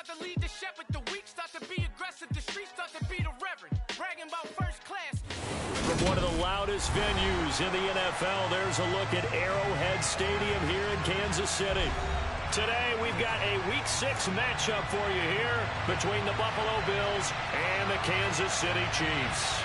to lead the shepherd, the weak start to be aggressive, the streets start to be the reverend, bragging about first class. From one of the loudest venues in the NFL, there's a look at Arrowhead Stadium here in Kansas City. Today, we've got a Week 6 matchup for you here between the Buffalo Bills and the Kansas City Chiefs.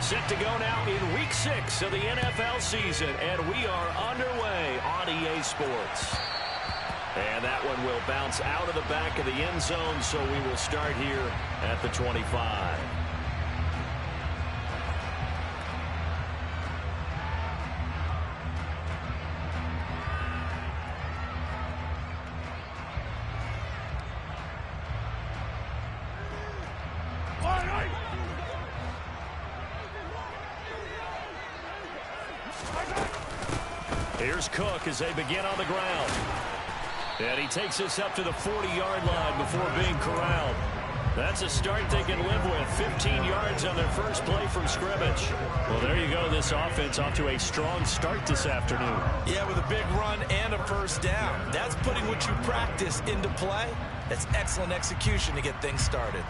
Set to go now in Week 6 of the NFL season, and we are underway on EA Sports. And that one will bounce out of the back of the end zone, so we will start here at the 25. Here's Cook as they begin on the ground. And he takes us up to the 40-yard line before being corralled. That's a start they can live with. 15 yards on their first play from scrimmage. Well, there you go. This offense off to a strong start this afternoon. Yeah, with a big run and a first down. That's putting what you practice into play. That's excellent execution to get things started.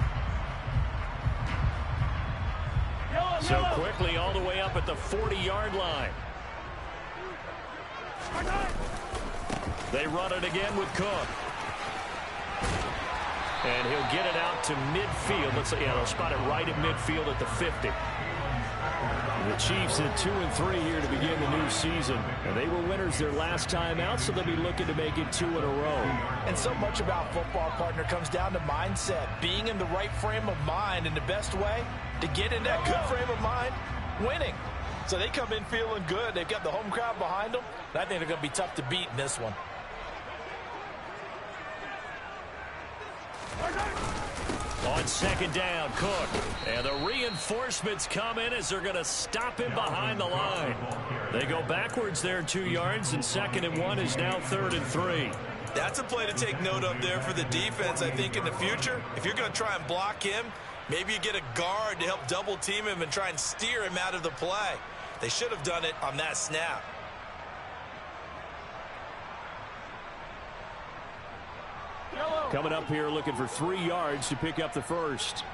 So quickly all the way up at the 40-yard line. They run it again with Cook. And he'll get it out to midfield. Let's say, yeah, they'll spot it right at midfield at the 50. The Chiefs at 2-3 here to begin the new season. And they were winners their last time out, so they'll be looking to make it 2 in a row. And so much about football, partner, comes down to mindset. Being in the right frame of mind, and the best way to get in that good frame of mind, winning. So they come in feeling good. They've got the home crowd behind them. And I think they're going to be tough to beat in this one. On second down, Cook. And the reinforcements come in as they're going to stop him behind the line. They go backwards there 2 yards, and 2nd and 1 is now 3rd and 3. That's a play to take note of there for the defense, I think, in the future. If you're going to try and block him, maybe you get a guard to help double team him and try and steer him out of the play. They should have done it on that snap. Coming up here looking for 3 yards to pick up the first.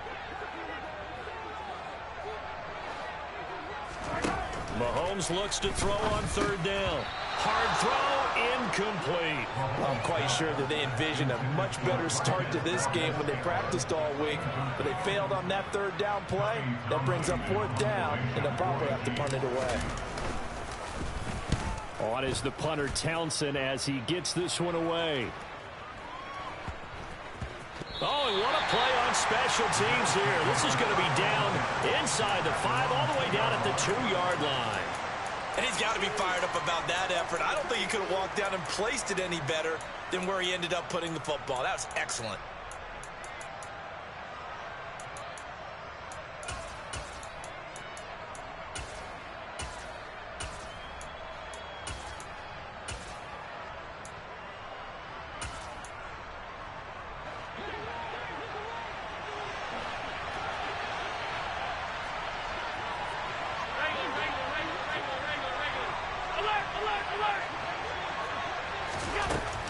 Mahomes looks to throw on 3rd down. Hard throw, incomplete. I'm quite sure that they envisioned a much better start to this game when they practiced all week, but they failed on that 3rd down play. That brings up 4th down, and they'll probably have to punt it away. On is the punter Townsend as he gets this one away. Oh, and what a play on special teams here. This is going to be down inside the 5, all the way down at the 2-yard line. And he's got to be fired up about that effort. I don't think he could have walked down and placed it any better than where he ended up putting the football. That was excellent.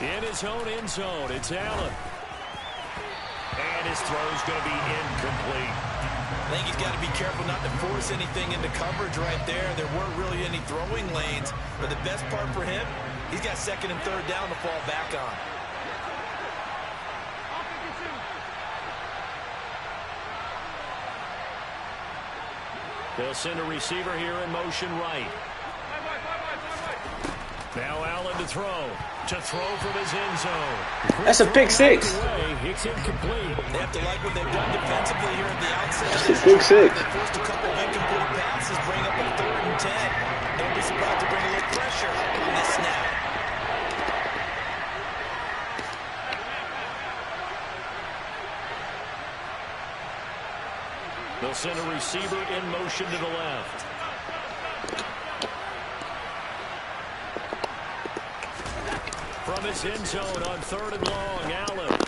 In his own end zone, it's Allen. And his throw's going to be incomplete. I think he's got to be careful not to force anything into coverage right there. There weren't really any throwing lanes. But the best part for him, he's got 2nd and 3rd down to fall back on. They'll send a receiver here in motion right. Now Allen to throw. To throw from his end zone. That's a pick 6. It's incomplete. They have to like what they've done defensively here at the outset. That's a pick 6. The first a couple of incomplete passes bring up a 3rd and 10. Don't be surprised to bring a little pressure on this snap. They'll send a receiver in motion to the left. From his end zone on 3rd and long, Allen.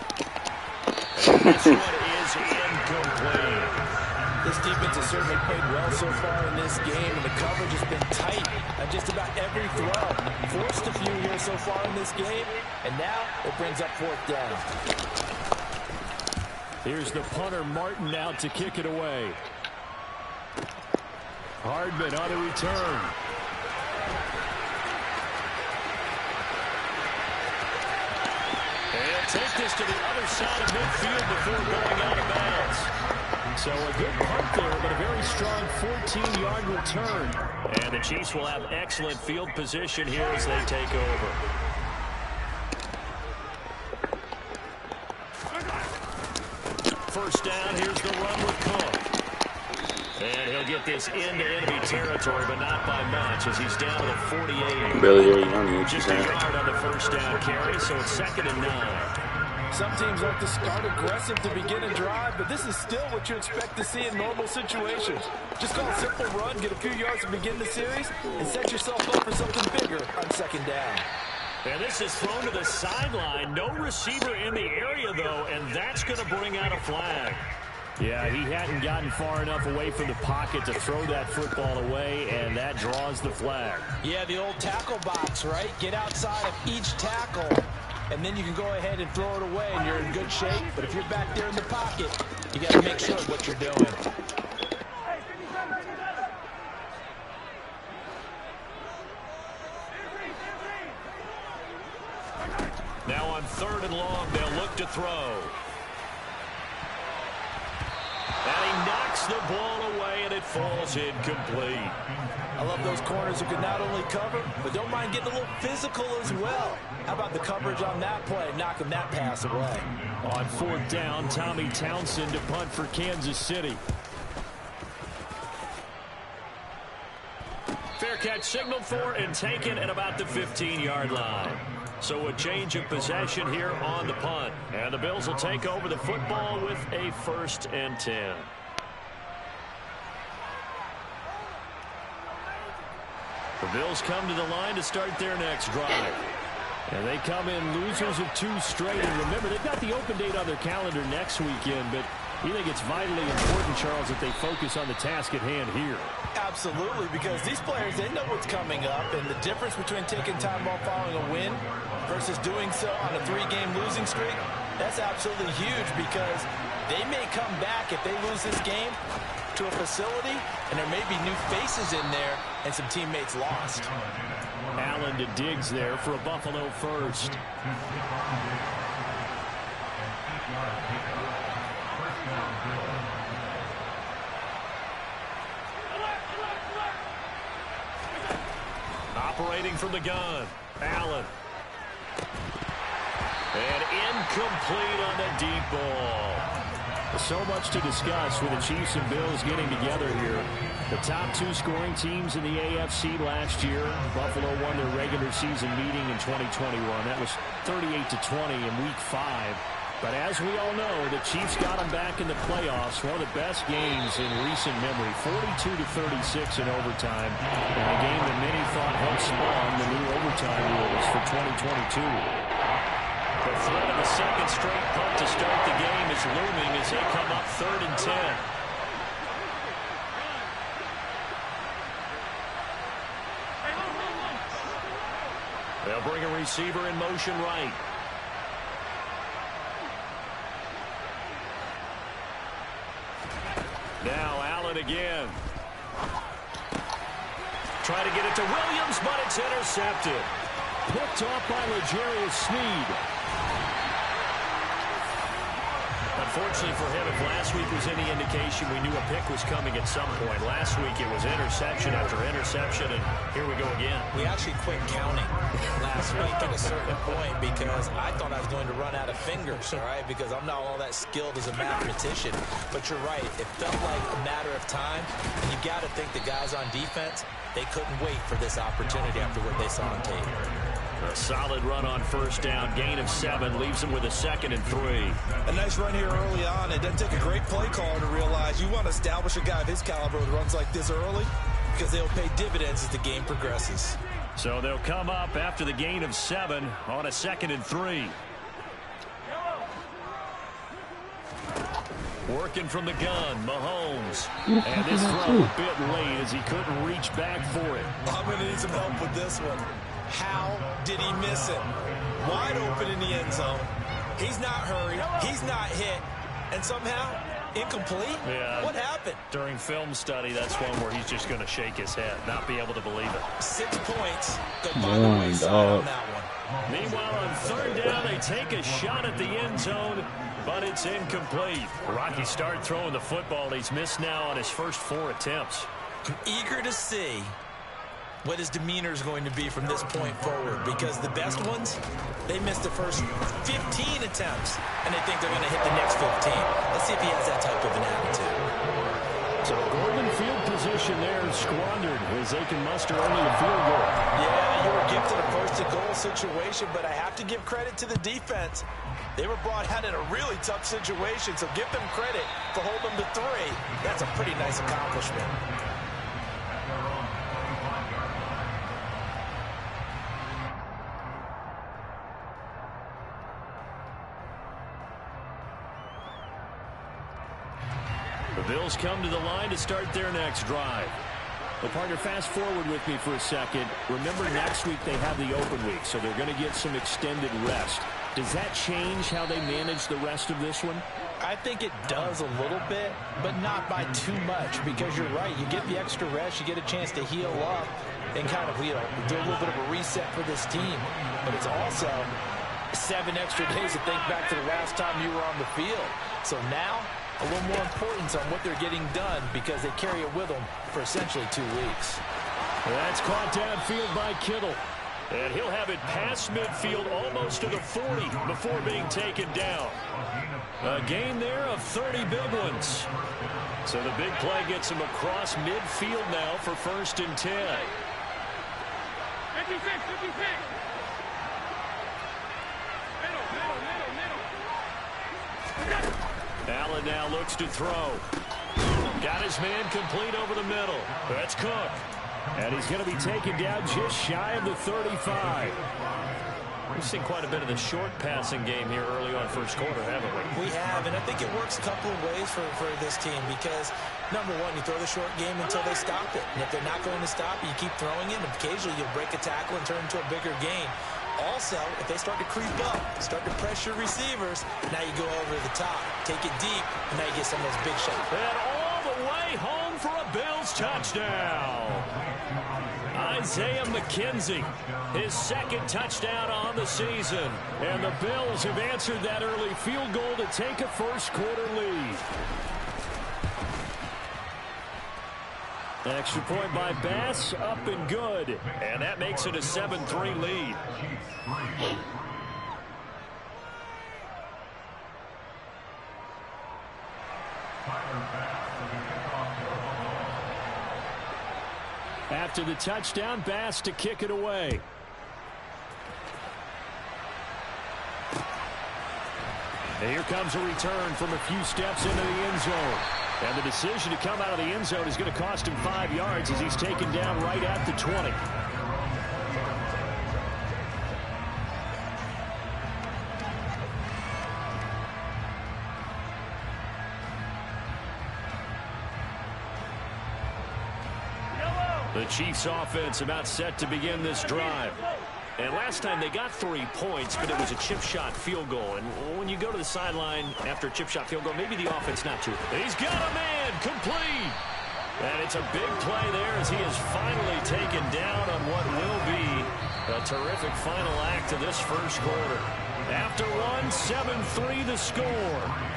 This one is incomplete. This defense has certainly played well so far in this game, and the coverage has been tight on just about every throw. Forced a few here so far in this game, and now it brings up 4th down. Here's the punter, Martin, out to kick it away. Hardman on the return. And take this to the other side of midfield before going out of bounds. So a good punt there, but a very strong 14-yard return. And the Chiefs will have excellent field position here as they take over. First down, here's the run with Cook. And he'll get this into enemy territory, but not by much as he's down to the 48. Barely hear you on me. Just a yard on the first down carry, so it's 2nd and 9. Some teams like to start aggressive to begin a drive, but this is still what you expect to see in normal situations. Just call a simple run, get a few yards to begin the series, and set yourself up for something bigger on 2nd down. And this is thrown to the sideline. No receiver in the area, though, and that's going to bring out a flag. Yeah, he hadn't gotten far enough away from the pocket to throw that football away, and that draws the flag. Yeah, the old tackle box, right? Get outside of each tackle, and then you can go ahead and throw it away, and you're in good shape. But if you're back there in the pocket, you got to make sure of what you're doing. Now on 3rd and long, they'll look to throw. And he knocks the ball away, and it falls incomplete. I love those corners who can not only cover, but don't mind getting a little physical as well. How about the coverage on that play, knocking that pass away? On 4th down, Tommy Townsend to punt for Kansas City. Fair catch signaled for and taken at about the 15-yard line. So a change of possession here on the punt. And the Bills will take over the football with a 1st and 10. The Bills come to the line to start their next drive. And they come in losers of 2 straight. And remember, they've got the open date on their calendar next weekend, but we think it's vitally important, Charles, that they focus on the task at hand here. Absolutely, because these players, they know what's coming up, and the difference between taking time off following a win versus doing so on a 3-game losing streak, that's absolutely huge because they may come back if they lose this game to a facility, and there may be new faces in there and some teammates lost. Allen to Diggs there for a Buffalo first. Operating from the gun, Allen. And incomplete on the deep ball. So much to discuss with the Chiefs and Bills getting together here. The top 2 scoring teams in the AFC last year. Buffalo won their regular season meeting in 2021. That was 38-20 in Week 5. But as we all know, the Chiefs got them back in the playoffs. One of the best games in recent memory. 42-36 in overtime. And a game that many thought helped spawn the new overtime rules for 2022. The threat of a 2nd straight punt to start the game is looming as they come up 3rd and 10. They'll bring a receiver in motion right. Now Allen again. Try to get it to Williams, but it's intercepted. Picked off by L'Jarius Sneed. Unfortunately for him, if last week was any indication, we knew a pick was coming at some point. Last week it was interception after interception, and here we go again. We actually quit counting last week at a certain point because I thought I was going to run out of fingers, all right, because I'm not all that skilled as a mathematician. But you're right. It felt like a matter of time. And you got to think the guys on defense, they couldn't wait for this opportunity after what they saw on tape. A solid run on first down. Gain of 7 leaves them with a 2nd and 3. A nice run here early on. It doesn't take a great play caller to realize you want to establish a guy of his caliber with runs like this early because they'll pay dividends as the game progresses. So they'll come up after the gain of 7 on a 2nd and 3. Working from the gun, Mahomes. And this throw a bit late as he couldn't reach back for it. I'm going to need some help with this one. How did he miss it? Wide open in the end zone. He's not hurried. He's not hit. And somehow, incomplete? Yeah. What happened? During film study, that's one where he's just going to shake his head, not be able to believe it. 6 points. Go by the wayside on that one. Meanwhile, on third down, they take a shot at the end zone, but it's incomplete. Rocky start throwing the football. He's missed now on his first 4 attempts. I'm eager to see what his demeanor is going to be from this point forward, because the best ones, they missed the first 15 attempts, and they think they're going to hit the next 15. Let's see if he has that type of an attitude. So golden field position there squandered as they can muster only a field goal. Yeah, you were gifted a first-to-goal situation, but I have to give credit to the defense. They were brought out in a really tough situation, so give them credit for holding them to 3. That's a pretty nice accomplishment. The Bills come to the line to start their next drive. Well, partner, fast forward with me for a second. Remember, next week they have the open week, so they're going to get some extended rest. Does that change how they manage the rest of this one? I think it does a little bit, but not by too much, because you're right. You get the extra rest, you get a chance to heal up and kind of, do a little bit of a reset for this team. But it's also 7 extra days to think back to the last time you were on the field. So now, a little more importance on what they're getting done, because they carry it with them for essentially 2 weeks. That's caught downfield by Kittle. And he'll have it past midfield almost to the 40 before being taken down. A gain there of 30 big ones. So the big play gets him across midfield now for 1st and 10. 56. Allen now looks to throw. Got his man complete over the middle. That's Cook. And he's going to be taken down just shy of the 35. We've seen quite a bit of the short passing game here early on first quarter, haven't we? We have, and I think it works a couple of ways for this team, because, number one, you throw the short game until they stop it. And if they're not going to stop it, you keep throwing it, and occasionally you'll break a tackle and turn into a bigger gain. Also, if they start to creep up, start to pressure receivers, now you go over the top, take it deep, and now you get some of those big shots. And all the way home for a Bills touchdown. Isaiah McKenzie, his 2nd touchdown on the season. And the Bills have answered that early field goal to take a first quarter lead. Extra point by Bass, up and good. And that makes it a 7-3 lead. After the touchdown, Bass to kick it away. And here comes a return from a few steps into the end zone. And the decision to come out of the end zone is going to cost him 5 yards as he's taken down right at the 20. The Chiefs offense about set to begin this drive. And last time they got 3 points, but it was a chip shot field goal. And when you go to the sideline after a chip shot field goal, maybe the offense not too. He's got a man complete. And it's a big play there as he is finally taken down on what will be a terrific final act of this first quarter. After one, 7-3 the score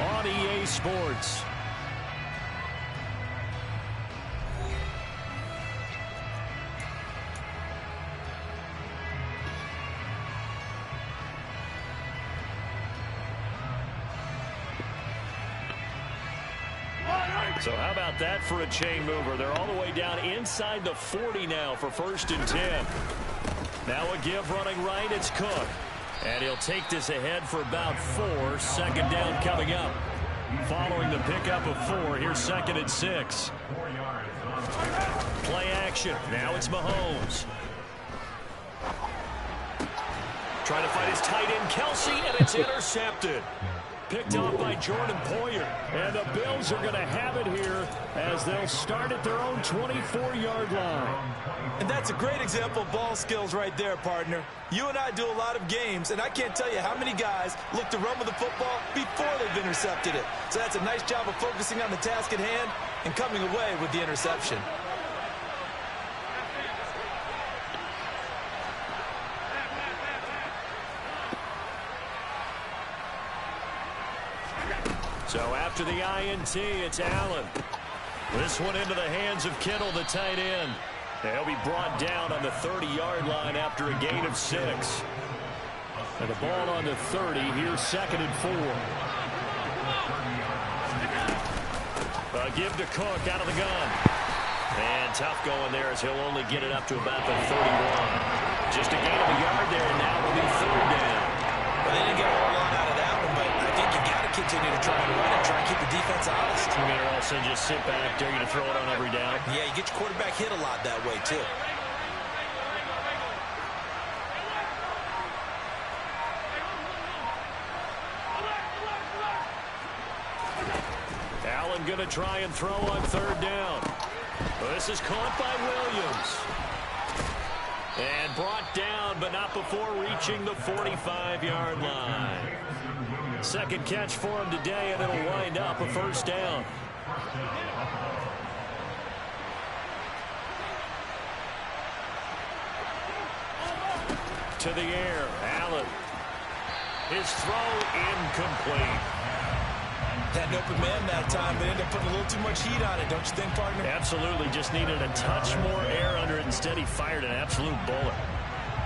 on EA Sports. So how about that for a chain mover? They're all the way down inside the 40 now for 1st and 10. Now a give running right, it's Cook. And he'll take this ahead for about 4. 2nd down coming up. Following the pickup of 4, here's 2nd and 6. Play action. Now it's Mahomes. Trying to fight his tight end, Kelsey, and it's intercepted. Picked off by Jordan Poyer. And the Bills are going to have it here as they'll start at their own 24-yard line. And that's a great example of ball skills right there, partner. You and I do a lot of games, and I can't tell you how many guys look to run with the football before they've intercepted it. So that's a nice job of focusing on the task at hand and coming away with the interception. So after the INT, it's Allen. This one into the hands of Kittle, the tight end. He'll be brought down on the 30-yard line after a gain of 6. And the ball on the 30, here's 2nd and 4. Give to Cook out of the gun. And tough going there as he'll only get it up to about the 31. Just a gain of a yard there, and now it'll be 3rd down. Well, they didn't get a whole lot out of that one, but I think you got to continue to try and run it, try and keep the defense honest. I mean, or also just sit back, dare you to throw it on every down. Yeah, you get your quarterback hit a lot that way, too. Allen going to try and throw on 3rd down. This is caught by Williams. And brought down, but not before reaching the 45-yard line. 2nd catch for him today, and it'll wind up a 1st down. To the air, Allen. His throw incomplete. Had an open man that time, but ended up putting a little too much heat on it, don't you think, partner? Absolutely. Just needed a touch more air under it. Instead, he fired an absolute bullet.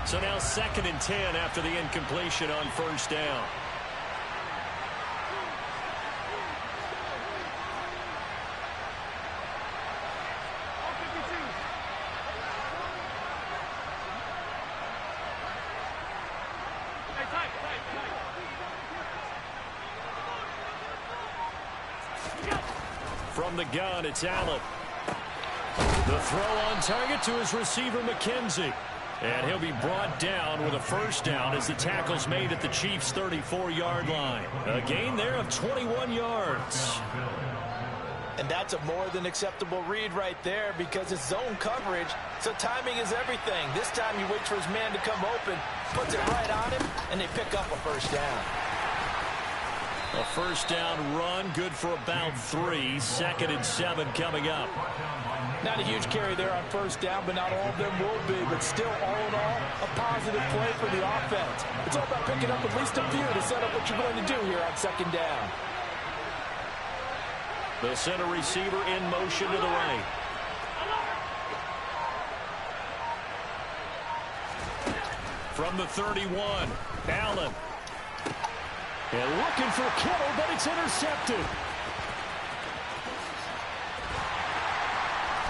So now 2nd and 10 after the incompletion on 1st down. From the gun, it's Allen. The throw on target to his receiver, McKenzie. And he'll be brought down with a 1st down as the tackle's made at the Chiefs' 34-yard line. A gain there of 21 yards. And that's a more than acceptable read right there because it's zone coverage, so timing is everything. This time you wait for his man to come open, puts it right on him, and they pick up a 1st down. A 1st down run, good for about 3. 2nd and 7 coming up. Not a huge carry there on 1st down, but not all of them will be. But still, all in all, a positive play for the offense. It's all about picking up at least a few to set up what you're going to do here on 2nd down. The center receiver in motion to the right. From the 31, Allen. And looking for Kittle, but it's intercepted.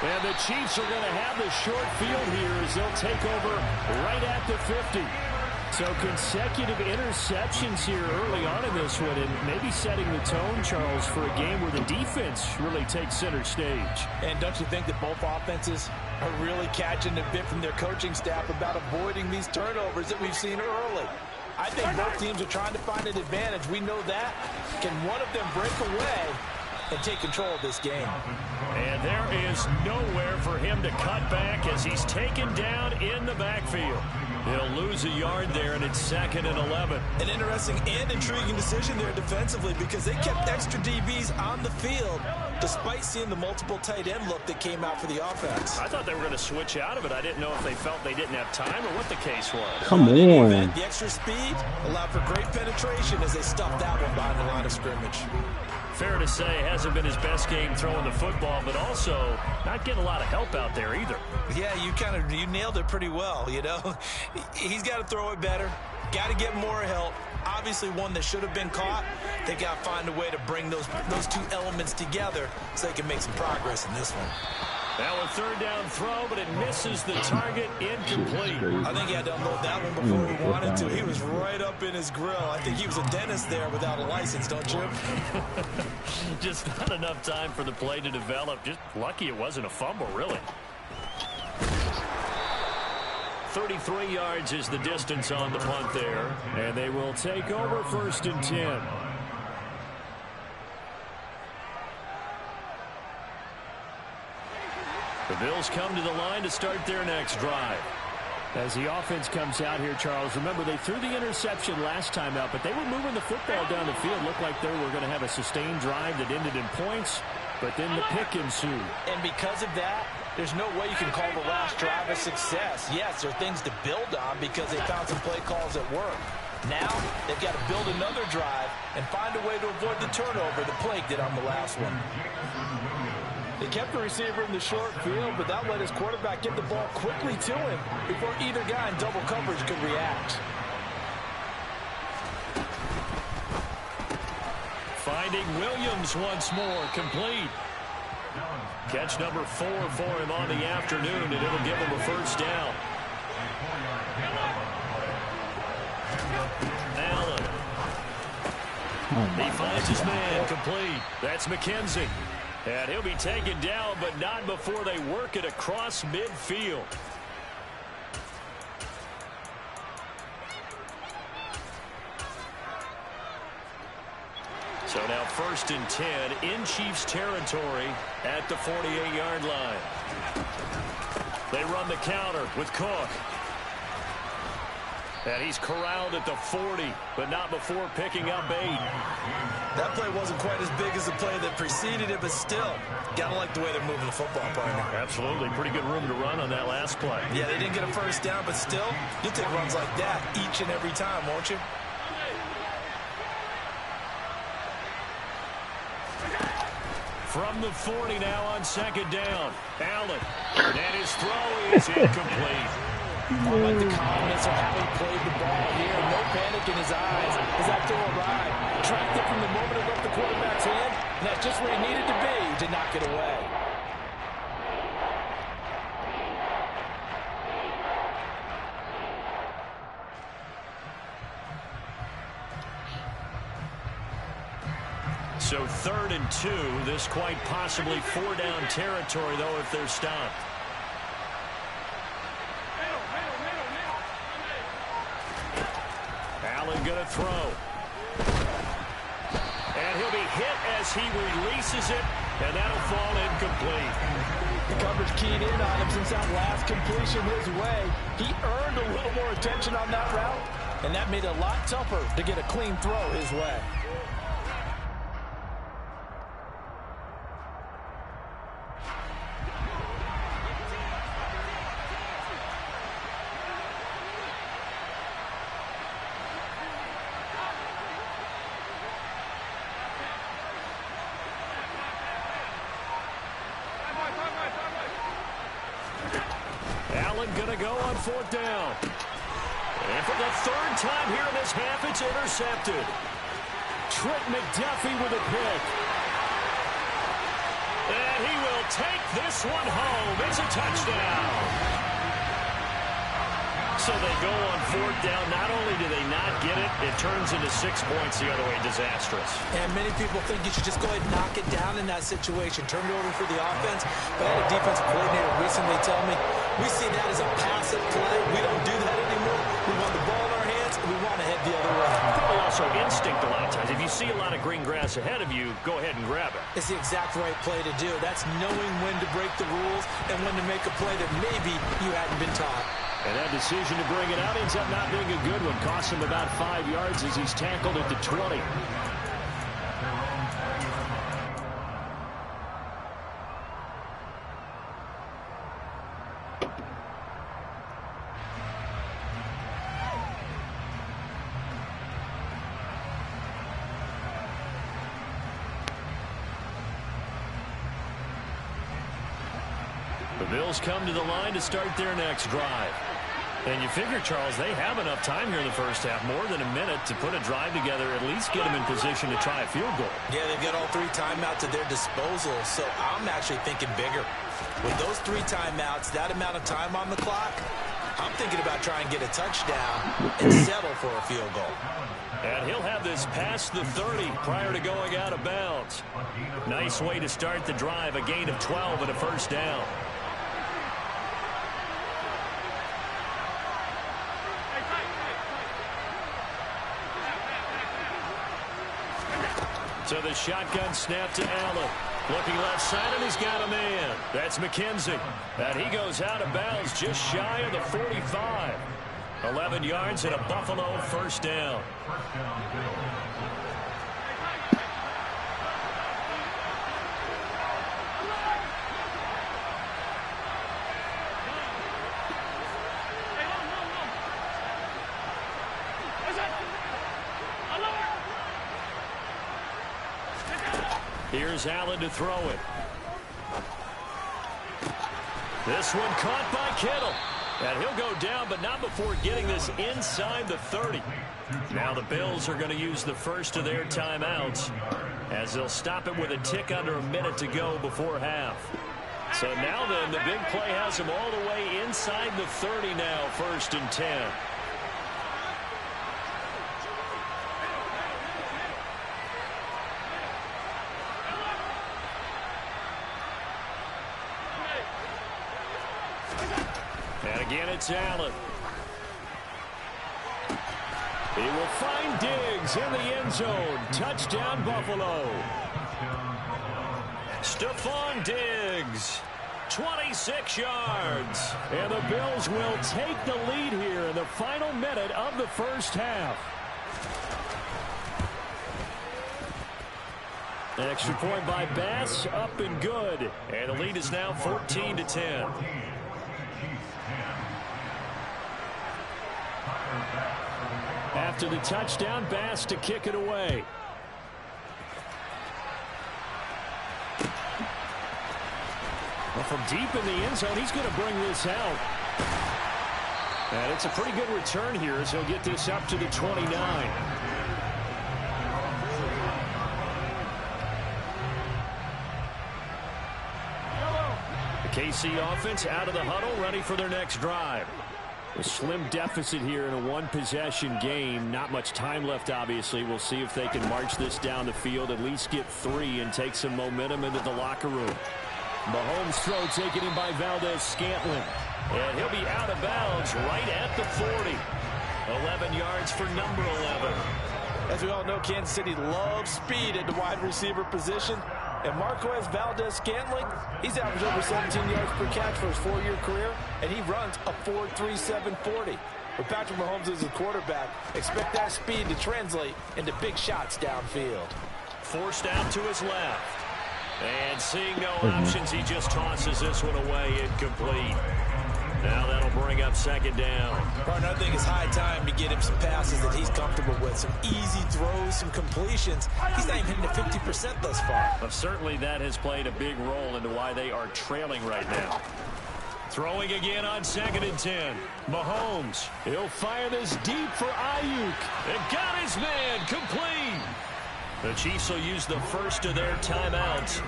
And the Chiefs are going to have the short field here as they'll take over right at the 50. So consecutive interceptions here early on in this one, and maybe setting the tone, Charles, for a game where the defense really takes center stage. And don't you think that both offenses are really catching a bit from their coaching staff about avoiding these turnovers that we've seen early? I think both teams are trying to find an advantage. We know that. Can one of them break away and take control of this game? And there is nowhere for him to cut back as he's taken down in the backfield. He'll lose a yard there, and it's 2nd and 11. An interesting and intriguing decision there defensively because they kept extra DBs on the field despite seeing the multiple tight end look that came out for the offense. I thought they were going to switch out of it. I didn't know if they felt they didn't have time or what the case was. Come on. The extra speed allowed for great penetration as they stuffed that one behind the line of scrimmage. Fair to say, hasn't been his best game throwing the football, but also not getting a lot of help out there either. Yeah, you nailed it pretty well, you know. He's got to throw it better, got to get more help. Obviously one that should have been caught. They got to find a way to bring those two elements together so they can make some progress in this one. Now a 3rd down throw, but it misses the target, incomplete. I think he had to unload that one before he wanted to. He was right up in his grill. I think he was a dentist there without a license, don't you? Just not enough time for the play to develop. Just lucky it wasn't a fumble, really. 33 yards is the distance on the punt there, and they will take over 1st and 10. The Bills come to the line to start their next drive. As the offense comes out here, Charles, remember they threw the interception last time out, but they were moving the football down the field. Looked like they were going to have a sustained drive that ended in points, but then the pick ensued. And because of that, there's no way you can call the last drive a success. Yes, there are things to build on because they found some play calls that work. Now, they've got to build another drive and find a way to avoid the turnover the Plague did on the last one. They kept the receiver in the short field, but that let his quarterback get the ball quickly to him before either guy in double coverage could react. Finding Williams once more, complete. Catch number 4 for him on the afternoon, and it'll give him a first down. Allen. He finds his man, complete. That's McKenzie. And he'll be taken down, but not before they work it across midfield. So now 1st and 10 in Chiefs territory at the 48-yard line. They run the counter with Cook. And he's corralled at the 40, but not before picking up 8. That play wasn't quite as big as the play that preceded it, but still, gotta like the way they're moving the football, partner. Absolutely. Pretty good room to run on that last play. Yeah, they didn't get a first down, but still, you'll take runs like that each and every time, won't you? From the 40 now on 2nd down. Allen. And his throw is incomplete. I like the calmness of how he played the ball here. No panic in his eyes as that throw arrived. Tracked it from the moment it left the quarterback's hand, and that's just where he needed to be to knock it away. So 3rd and 2. This quite possibly 4-down territory, though, if they're stopped. Allen going to throw. And he'll be hit as he releases it, and that'll fall incomplete. The coverage keyed in on him since that last completion his way. He earned a little more attention on that route, and that made it a lot tougher to get a clean throw his way. Going to go on 4th down. And for the 3rd time here in this half, it's intercepted. Trent McDuffie with a pick. And he will take this one home. It's a touchdown. So they go on 4th down. Not only do they not get it, it turns into 6 points the other way. Disastrous. And many people think you should just go ahead and knock it down in that situation. Turn it over for the offense. But I had a defensive coordinator recently tell me, we see that as a passive play. We don't do that anymore. We want the ball in our hands, and we want to head the other way. Probably also instinct a lot of times. If you see a lot of green grass ahead of you, go ahead and grab it. It's the exact right play to do. That's knowing when to break the rules and when to make a play that maybe you hadn't been taught. And that decision to bring it out ends up not being a good one. Costs him about 5 yards as he's tackled at the 20. The Bills come to the line to start their next drive. And you figure, Charles, they have enough time here in the first half, more than a minute, to put a drive together, at least get them in position to try a field goal. Yeah, they've got all 3 timeouts at their disposal, so I'm actually thinking bigger. With those 3 timeouts, that amount of time on the clock, I'm thinking about trying to get a touchdown and settle for a field goal. And he'll have this past the 30 prior to going out of bounds. Nice way to start the drive, a gain of 12 and a first down. So the shotgun snap to Allen. Looking left side, and he's got a man. That's McKenzie. And he goes out of bounds just shy of the 45. 11 yards and a Buffalo first down. Here's Allen to throw it. This one caught by Kittle. And he'll go down, but not before getting this inside the 30. Now the Bills are going to use the first of their timeouts as they'll stop it with a tick under a minute to go before half. So now then, the big play has them all the way inside the 30 now, 1st and 10. And again, it's Allen. He will find Diggs in the end zone. Touchdown, Buffalo. Stephon Diggs, 26 yards. And the Bills will take the lead here in the final minute of the first half. An extra point by Bass, up and good. And the lead is now 14-10. After the touchdown, Bass to kick it away. Well, from deep in the end zone, he's going to bring this out. And it's a pretty good return here as he'll get this up to the 29. The KC offense out of the huddle, ready for their next drive. A slim deficit here in a one-possession game. Not much time left, obviously. We'll see if they can march this down the field, at least get 3 and take some momentum into the locker room. Mahomes' throw taken in by Valdes-Scantling. And he'll be out of bounds right at the 40. 11 yards for number 11. As we all know, Kansas City loves speed at the wide receiver position. And Marquez Valdes-Scantling, he's averaged over 17 yards per catch for his 4-year career, and he runs a 4.37 40. With Patrick Mahomes as a quarterback, expect that speed to translate into big shots downfield. Forced out to his left. And seeing no options, he just tosses this one away, incomplete. Now that'll bring up 2nd down. Partner, I think it's high time to get him some passes that he's comfortable with. Some easy throws, some completions. He's not even hitting the 50% thus far. But certainly that has played a big role into why they are trailing right now. Throwing again on 2nd and 10. Mahomes. He'll fire this deep for Ayuk. And got his man complete. The Chiefs will use the first of their timeouts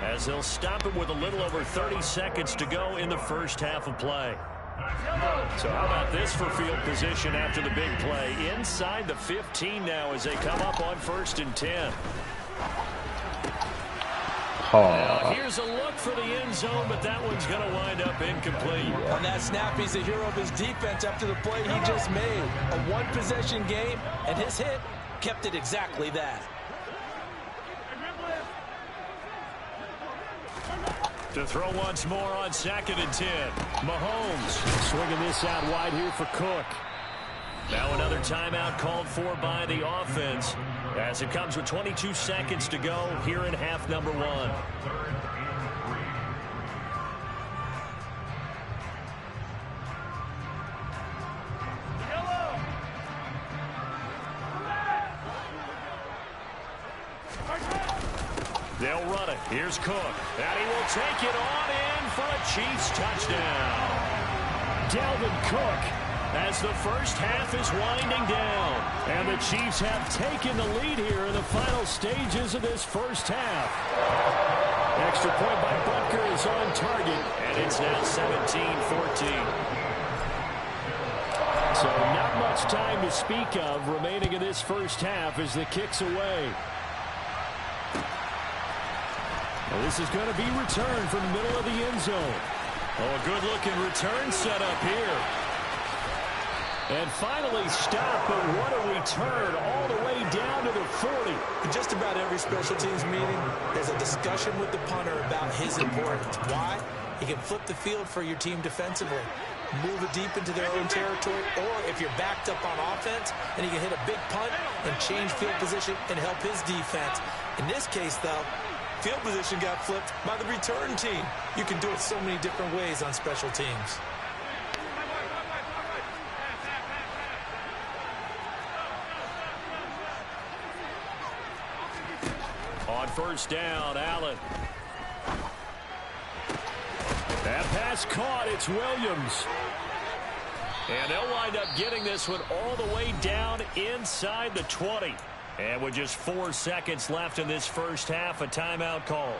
as they'll stop it with a little over 30 seconds to go in the first half of play. So how about this for field position after the big play? Inside the 15 now as they come up on 1st and 10. Now, here's a look for the end zone, but that one's going to wind up incomplete. On that snap, he's a hero of his defense after the play he just made. A one-possession game, and his hit kept it exactly that. To throw once more on 2nd and 10. Mahomes swinging this out wide here for Cook. Now another timeout called for by the offense as it comes with 22 seconds to go here in half number 1. They'll run it. Here's Cook. And he will take it on in for a Chiefs touchdown. Dalvin Cook as the first half is winding down. And the Chiefs have taken the lead here in the final stages of this first half. Extra point by Butker is on target. And it's now 17-14. So not much time to speak of remaining in this first half as the kick's away. Well, this is going to be returned from the middle of the end zone. Oh, a good-looking return set up here. And finally stopped, but what a return all the way down to the 40. Just about every every special teams meeting, there's a discussion with the punter about his importance. Why? He can flip the field for your team defensively, move it deep into their own territory, or if you're backed up on offense, then he can hit a big punt and change field position and help his defense. In this case, though, field position got flipped by the return team. You can do it so many different ways on special teams. On first down, Allen. That pass caught. It's Williams. And they'll wind up getting this one all the way down inside the 20. And with just 4 seconds left in this first half, a timeout call.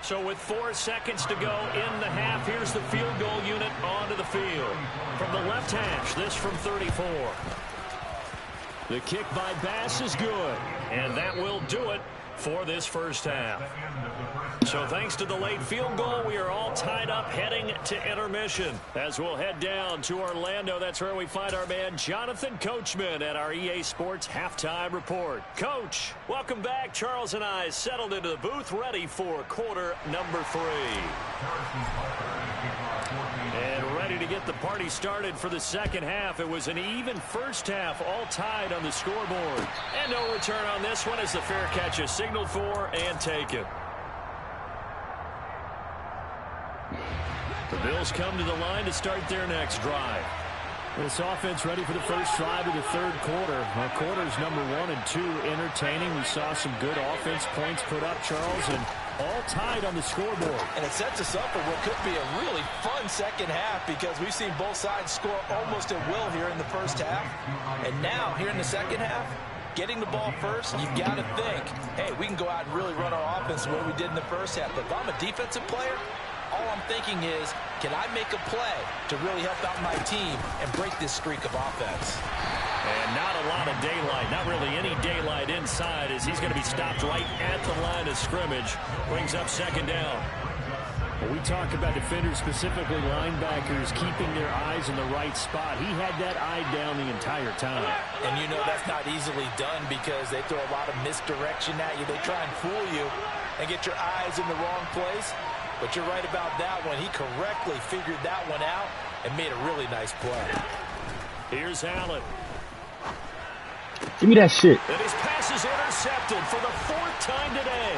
So with 4 seconds to go in the half, here's the field goal unit onto the field. From the left hash, this from 34. The kick by Bass is good, and that will do it for this first half. So thanks to the late field goal, we are all tied up heading to intermission. As we'll head down to Orlando, that's where we find our man Jonathan Coachman at our EA Sports Halftime Report. Coach, welcome back. Charles and I settled into the booth, ready for quarter number 3. And ready to get the party started for the second half. It was an even first half, all tied on the scoreboard. And no return on this one as the fair catch is signaled for and taken. The Bills come to the line to start their next drive. This offense ready for the first drive of the third quarter. Quarters number 1 and 2 entertaining. We saw some good offense points put up, Charles, and all tied on the scoreboard. And it sets us up for what could be a really fun second half because we've seen both sides score almost at will here in the first half. And now, here in the second half, getting the ball first, you've got to think, hey, we can go out and really run our offense the way we did in the first half. But if I'm a defensive player, all I'm thinking is, can I make a play to really help out my team and break this streak of offense? And not a lot of daylight, not really any daylight inside as he's going to be stopped right at the line of scrimmage. Brings up second down. Well, we talk about defenders, specifically linebackers, keeping their eyes in the right spot. He had that eye down the entire time. And you know that's not easily done because they throw a lot of misdirection at you. They try and fool you and get your eyes in the wrong place. But you're right about that one. He correctly figured that one out and made a really nice play. Here's Allen. Give me that shit. And his pass is intercepted for the 4th time today.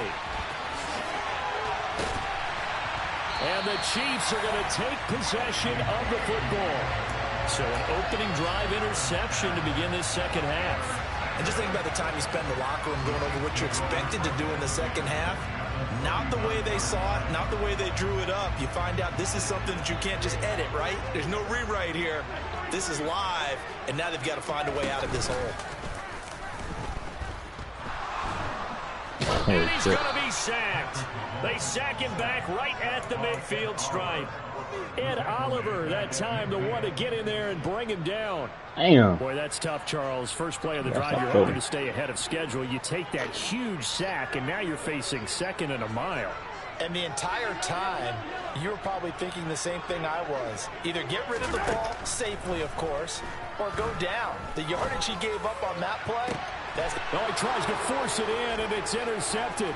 And the Chiefs are going to take possession of the football. So an opening drive interception to begin this second half. And just think about the time you spend in the locker room going over what you expected to do in the second half. Not the way they saw it, not the way they drew it up. You find out this is something that you can't just edit, right? There's no rewrite here. This is live, and now they've got to find a way out of this hole. And he's going to be sacked. They sack him back right at the midfield stripe. Ed Oliver, that time, the one to get in there and bring him down. Damn. Boy, that's tough, Charles. First play of the drive, you're hoping to stay ahead of schedule. You take that huge sack, and now you're facing 2nd and a mile. And the entire time, you were probably thinking the same thing I was. Either get rid of the ball, safely, of course, or go down. The yardage he gave up on that play, that's... Oh, he tries to force it in, and it's intercepted.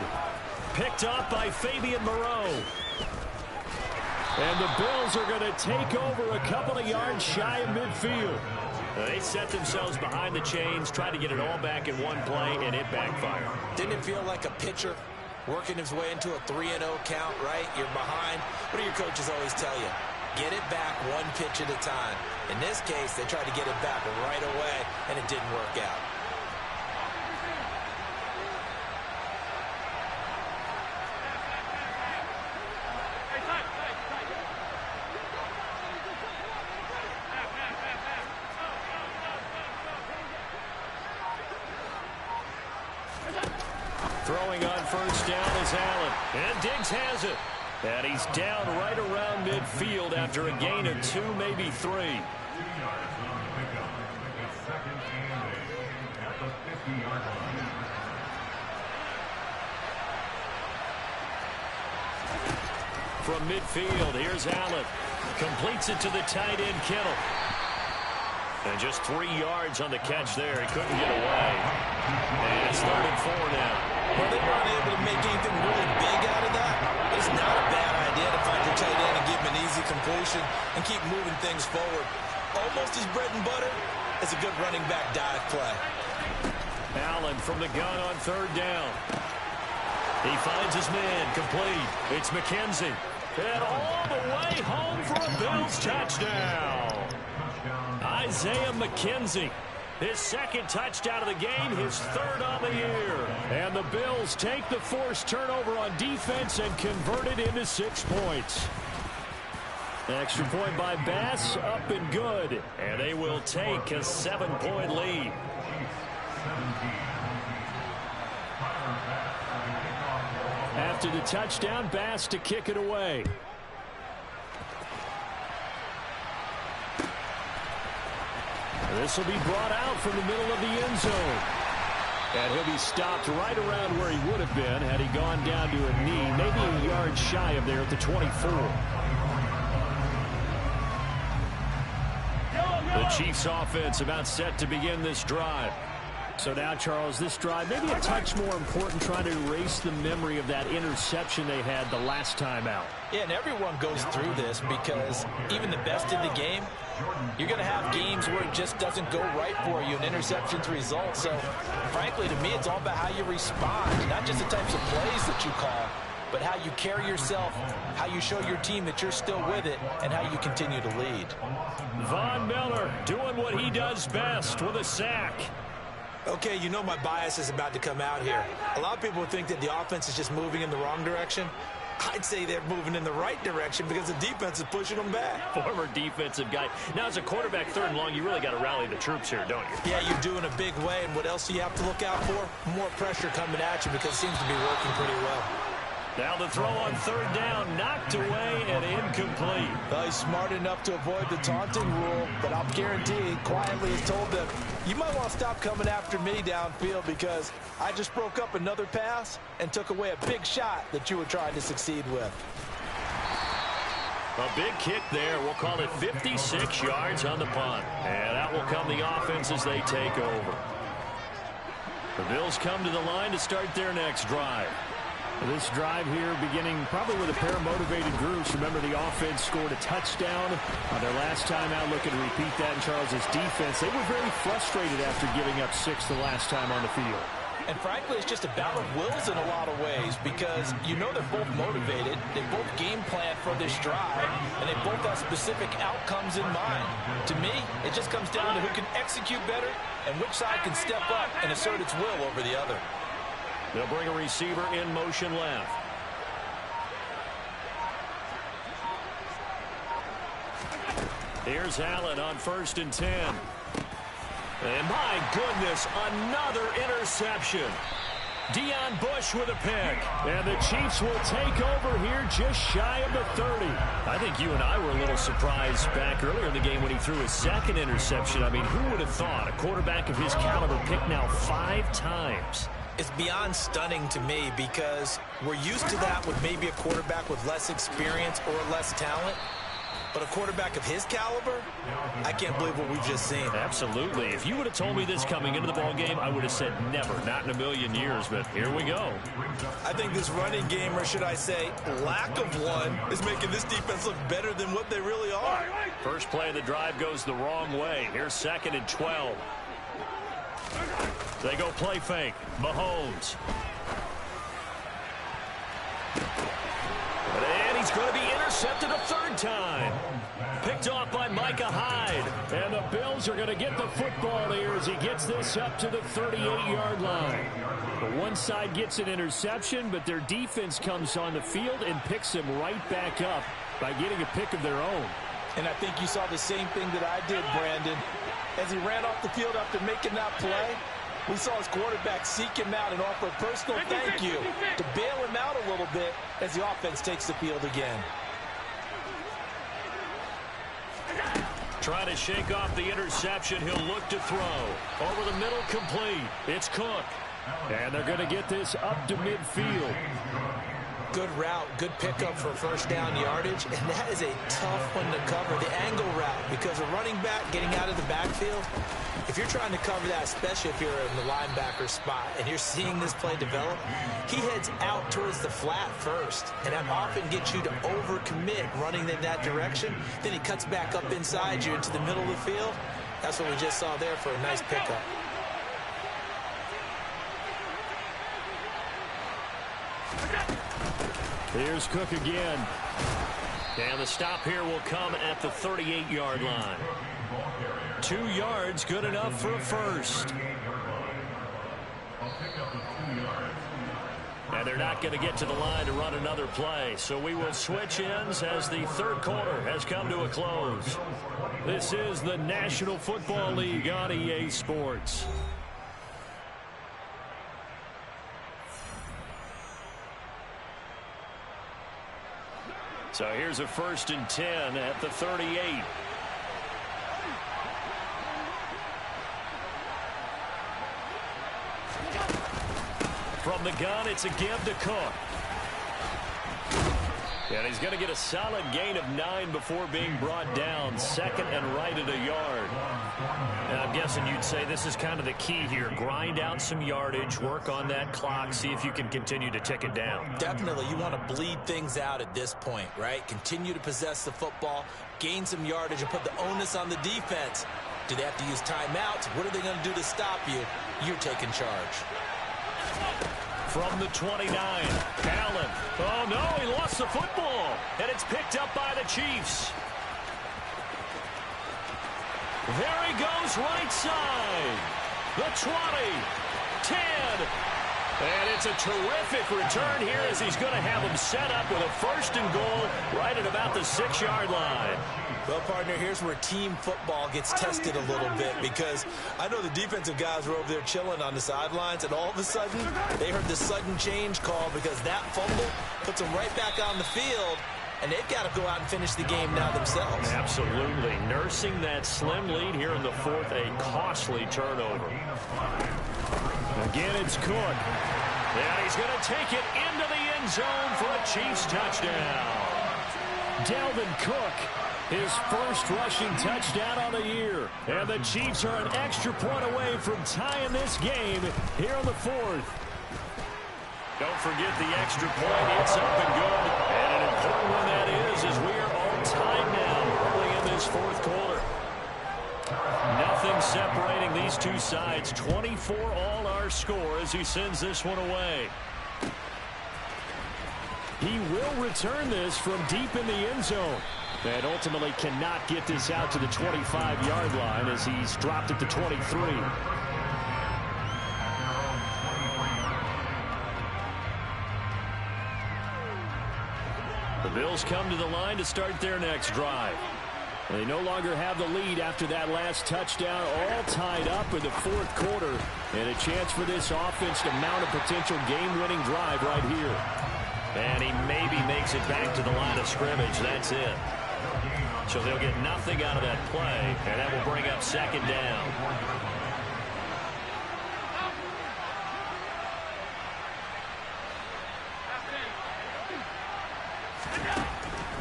Picked up by Fabian Moreau. And the Bills are going to take over a couple of yards shy of midfield. They set themselves behind the chains, tried to get it all back in one play, and it backfired. Didn't it feel like a pitcher working his way into a 3-0 count, right? You're behind. What do your coaches always tell you? Get it back one pitch at a time. In this case, they tried to get it back right away, and it didn't work out. Throwing on first down is Allen. And Diggs has it. And he's down right around midfield after a gain of 2, maybe 3. From midfield, here's Allen. Completes it to the tight end, Kittle. And just 3 yards on the catch there. He couldn't get away. And it's 3rd and 4 now. Well, they weren't able to make anything really big out of that. It's not a bad idea to find your tight end and give him an easy completion and keep moving things forward. Almost his bread and butter is a good running back dive play. Allen from the gun on 3rd down. He finds his man complete. It's McKenzie. And all the way home for a Bills touchdown. Isaiah McKenzie. His 2nd touchdown of the game, his 3rd on the year. And the Bills take the forced turnover on defense and convert it into 6 points. Extra point by Bass, up and good. And they will take a 7-point lead. After the touchdown, Bass to kick it away. This will be brought out from the middle of the end zone. And he'll be stopped right around where he would have been had he gone down to a knee, maybe a yard shy of there at the 24. The Chiefs offense about set to begin this drive. So now, Charles, this drive maybe a touch more important, trying to erase the memory of that interception they had the last time out. Yeah, and everyone goes through this because even the best in the game, you're going to have games where it just doesn't go right for you, and interceptions result. So, frankly, to me, it's all about how you respond, not just the types of plays that you call, but how you carry yourself, how you show your team that you're still with it, and how you continue to lead. Von Miller doing what he does best with a sack. Okay, you know my bias is about to come out here. A lot of people think that the offense is just moving in the wrong direction. I'd say they're moving in the right direction because the defense is pushing them back. Former defensive guy. Now, as a quarterback 3rd and long, you really got to rally the troops here, don't you? Yeah, you do in a big way. And what else do you have to look out for? More pressure coming at you because it seems to be working pretty well. Now the throw on 3rd down, knocked away and incomplete. Well, he's smart enough to avoid the taunting rule, but I'll guarantee he quietly has told them, you might want to stop coming after me downfield because I just broke up another pass and took away a big shot that you were trying to succeed with. A big kick there. We'll call it 56 yards on the punt. And that will come the offense as they take over. The Bills come to the line to start their next drive. This drive here beginning probably with a pair of motivated groups. Remember, the offense scored a touchdown on their last time out. Looking to repeat that in Charles's defense. They were very frustrated after giving up 6 the last time on the field. And frankly, it's just a battle of wills in a lot of ways because you know they're both motivated. They both game plan for this drive, and they both have specific outcomes in mind. To me, it just comes down to who can execute better and which side can step up and assert its will over the other. They'll bring a receiver in motion left. Here's Allen on 1st and 10. And my goodness, another interception. Deion Bush with a pick. And the Chiefs will take over here just shy of the 30. I think you and I were a little surprised back earlier in the game when he threw his 2nd interception. I mean, who would have thought a quarterback of his caliber picked now 5 times? It's beyond stunning to me because we're used to that with maybe a quarterback with less experience or less talent. But a quarterback of his caliber, I can't believe what we've just seen. Absolutely. If you would have told me this coming into the ballgame, I would have said never, not in a million years. But here we go. I think this running game, or should I say lack of one, is making this defense look better than what they really are. First play of the drive goes the wrong way. Here's 2nd and 12. They go play fake. Mahomes. And he's going to be intercepted a 3rd time. Picked off by Micah Hyde. And the Bills are going to get the football here as he gets this up to the 38-yard line. The one side gets an interception, but their defense comes on the field and picks him right back up by getting a pick of their own. And I think you saw the same thing that I did, Brandon. As he ran off the field after making that play, we saw his quarterback seek him out and offer a personal thank you to bail him out a little bit as the offense takes the field again. Trying to shake off the interception. He'll look to throw. Over the middle, complete. It's Cook. And they're going to get this up to midfield. good route, good pickup for first down yardage, and that is a tough one to cover, the angle route, because a running back getting out of the backfield, if you're trying to cover that, especially if you're in the linebacker spot and you're seeing this play develop, he heads out towards the flat first, and that often gets you to overcommit running in that direction. Then he cuts back up inside you into the middle of the field. That's what we just saw there for a nice pickup. Here's Cook again. And the stop here will come at the 38-yard line. 2 yards, good enough for a first. And they're not going to get to the line to run another play. So we will switch ends as the third quarter has come to a close. This is the National Football League on EA Sports. So here's a 1st and 10 at the 38. From the gun, it's a give to Cook. And he's going to get a solid gain of 9 before being brought down. 2nd and right at a yard. And I'm guessing you'd say this is kind of the key here. Grind out some yardage, work on that clock, see if you can continue to tick it down. Definitely, you want to bleed things out at this point, right? Continue to possess the football, gain some yardage, and put the onus on the defense. Do they have to use timeouts? What are they going to do to stop you? You're taking charge. From the 29, Allen. Oh, no, he lost the football. And it's picked up by the Chiefs. There he goes, right side. The 20, 10. And it's a terrific return here as he's going to have him set up with a 1st and goal right at about the 6-yard line. Well, partner, here's where team football gets tested a little bit, because I know the defensive guys were over there chilling on the sidelines, and all of a sudden they heard the sudden change call because that fumble puts them right back on the field, and they've got to go out and finish the game now themselves. Absolutely. Nursing that slim lead here in the 4th, a costly turnover. Again, it's Cook. And he's going to take it into the end zone for a Chiefs touchdown. Dalvin Cook, his first rushing touchdown on the year. And the Chiefs are an extra point away from tying this game here in the 4th. Don't forget the extra point. It's up and good. And an important one that is, as we are all tied now early in this 4th quarter. Nothing separating these two sides. 24 all our score as he sends this one away. He will return this from deep in the end zone. And ultimately cannot get this out to the 25-yard line as he's dropped at the 23. The Bills come to the line to start their next drive. They no longer have the lead after that last touchdown, all tied up in the 4th quarter. And a chance for this offense to mount a potential game-winning drive right here. And he maybe makes it back to the line of scrimmage. That's it. So they'll get nothing out of that play, and that will bring up 2nd down.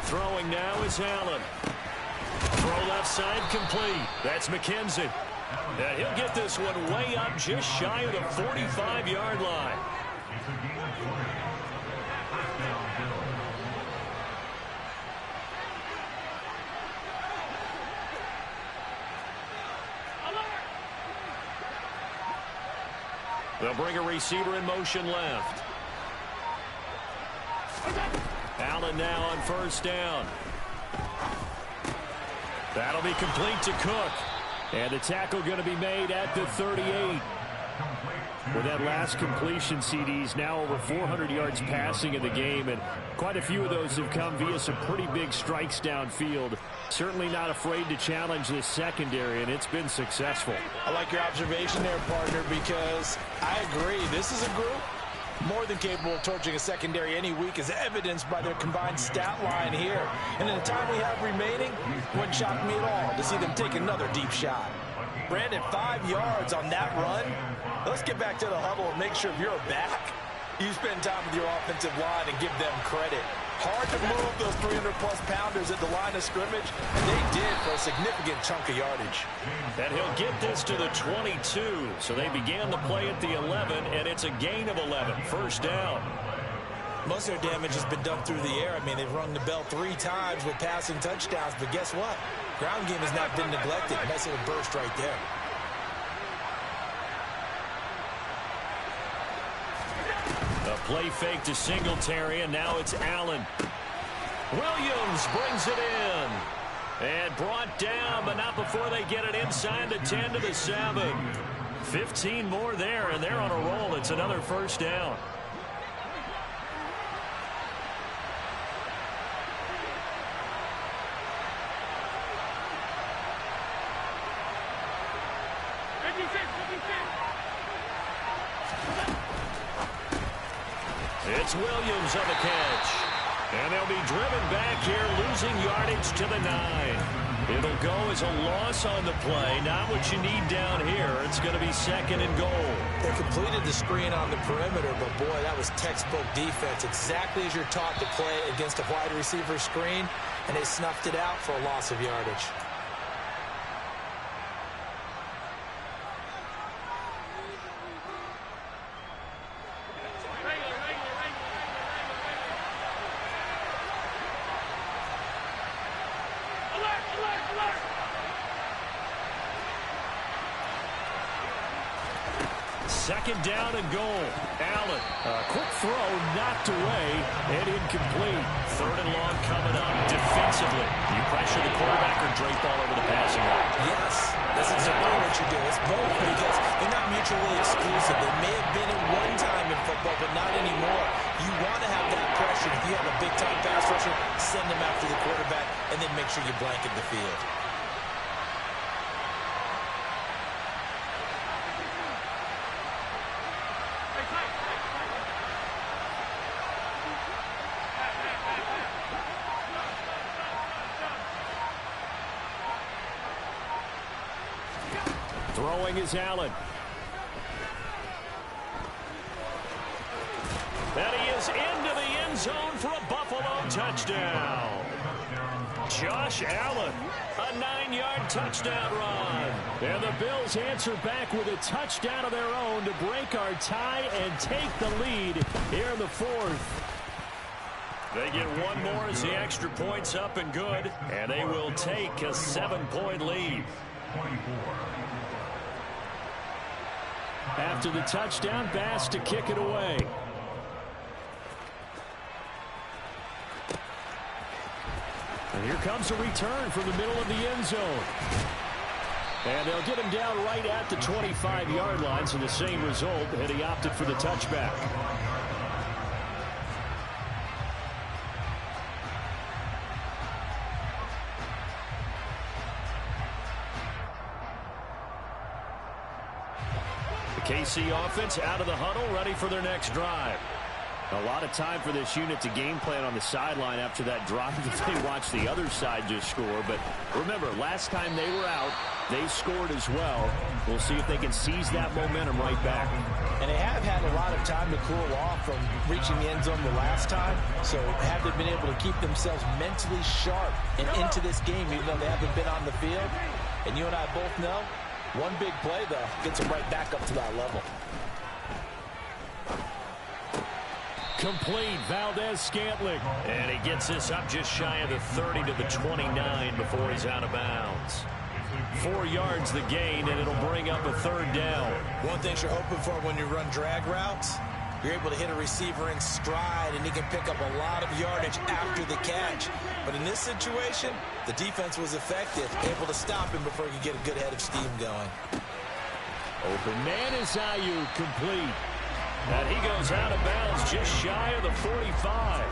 Throwing now is Allen. Throw left side complete. That's McKenzie. And he'll get this one way up just shy of the 45-yard line. They'll bring a receiver in motion left. Allen now on 1st down. That'll be complete to Cook. And the tackle going to be made at the 38. With that last completion, CD's now over 400 yards passing in the game, and quite a few of those have come via some pretty big strikes downfield. Certainly not afraid to challenge this secondary, and it's been successful. I like your observation there, partner, because I agree. This is a group more than capable of torching a secondary any week, as evidenced by their combined stat line here. And in the time we have remaining, it wouldn't shock me at all to see them take another deep shot. Brandon, 5 yards on that run. Let's get back to the huddle and make sure you're back. You spend time with your offensive line and give them credit. Hard to move those 300-plus pounders at the line of scrimmage, and they did for a significant chunk of yardage. And he'll get this to the 22. So they began the play at the 11, and it's a gain of 11. First down. Most of their damage has been done through the air. I mean, they've rung the bell 3 times with passing touchdowns, but guess what? Ground game has not been neglected. Nice little burst right there. A play fake to Singletary, and now it's Allen. Williams brings it in. And brought down, but not before they get it inside the 10 to the 7. 15 more there, and they're on a roll. It's another first down. It's Williams on the catch. And they'll be driven back here, losing yardage to the 9. It'll go as a loss on the play. Not what you need down here. It's going to be 2nd and goal. They completed the screen on the perimeter, but boy, that was textbook defense. Exactly as you're taught to play against a wide receiver screen, and they snuffed it out for a loss of yardage. Second down and goal. Allen. A quick throw knocked away and incomplete. 3rd and long coming up defensively. You pressure the quarterback or drape all over the passing line? Yes, that's exactly what you do. It's both because they're not mutually exclusive. They may have been at one time in football, but not anymore. You want to have that pressure. If you have a big-time pass rusher, send them after the quarterback, and then make sure you blanket the field. Throwing is Allen. And he is into the end zone for a Buffalo touchdown. Josh Allen, a 9-yard touchdown run. And the Bills answer back with a touchdown of their own to break our tie and take the lead here in the 4th. They get one more as the extra point's up and good, and they will take a 7-point lead. After the touchdown, Bass to kick it away. And here comes a return from the middle of the end zone. And they'll get him down right at the 25-yard line, so the same result, and he opted for the touchback. KC offense out of the huddle, ready for their next drive. A lot of time for this unit to game plan on the sideline after that drive if they watch the other side just score. But remember, last time they were out, they scored as well. We'll see if they can seize that momentum right back. And they have had a lot of time to cool off from reaching the end zone the last time. So have they been able to keep themselves mentally sharp and into this game, even though they haven't been on the field? And you and I both know, one big play, though, gets them right back up to that level. Complete, Valdez-Scantling. And he gets this up just shy of the 30 to the 29 before he's out of bounds. 4 yards the gain, and it'll bring up a 3rd down. One thing you're hoping for when you run drag routes, you're able to hit a receiver in stride, and he can pick up a lot of yardage after the catch. But in this situation, the defense was effective, able to stop him before he could get a good head of steam going. Open man is Ayuk, complete. And he goes out of bounds just shy of the 45.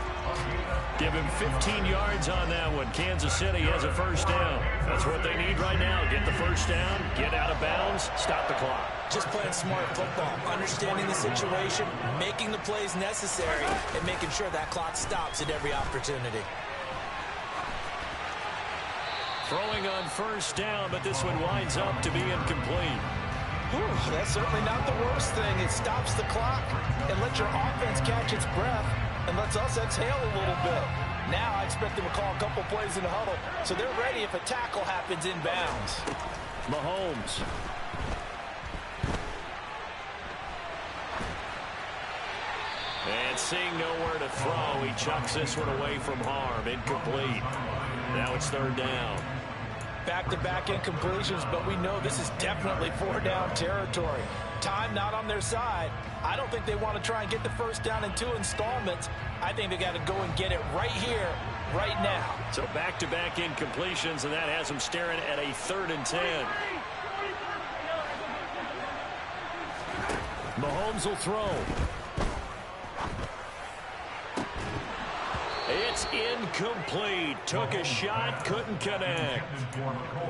Give him 15 yards on that one. Kansas City has a first down. That's what they need right now. Get the first down, get out of bounds, stop the clock. Just playing smart football, understanding the situation, making the plays necessary, and making sure that clock stops at every opportunity. Throwing on first down, but this one winds up to be incomplete. Whew, that's certainly not the worst thing. It stops the clock and lets your offense catch its breath and lets us exhale a little bit. Now I expect them to call a couple plays in the huddle so they're ready if a tackle happens inbounds. Mahomes. And seeing nowhere to throw, he chucks this one away from harm. Incomplete. Now it's third down. Back-to-back incompletions, but we know this is definitely four-down territory. Time not on their side. I don't think they want to try and get the first down in 2 installments. I think they got to go and get it right here, right now. So back-to-back incompletions, and that has them staring at a 3rd and 10. Mahomes will throw. It's incomplete. Took a shot, couldn't connect.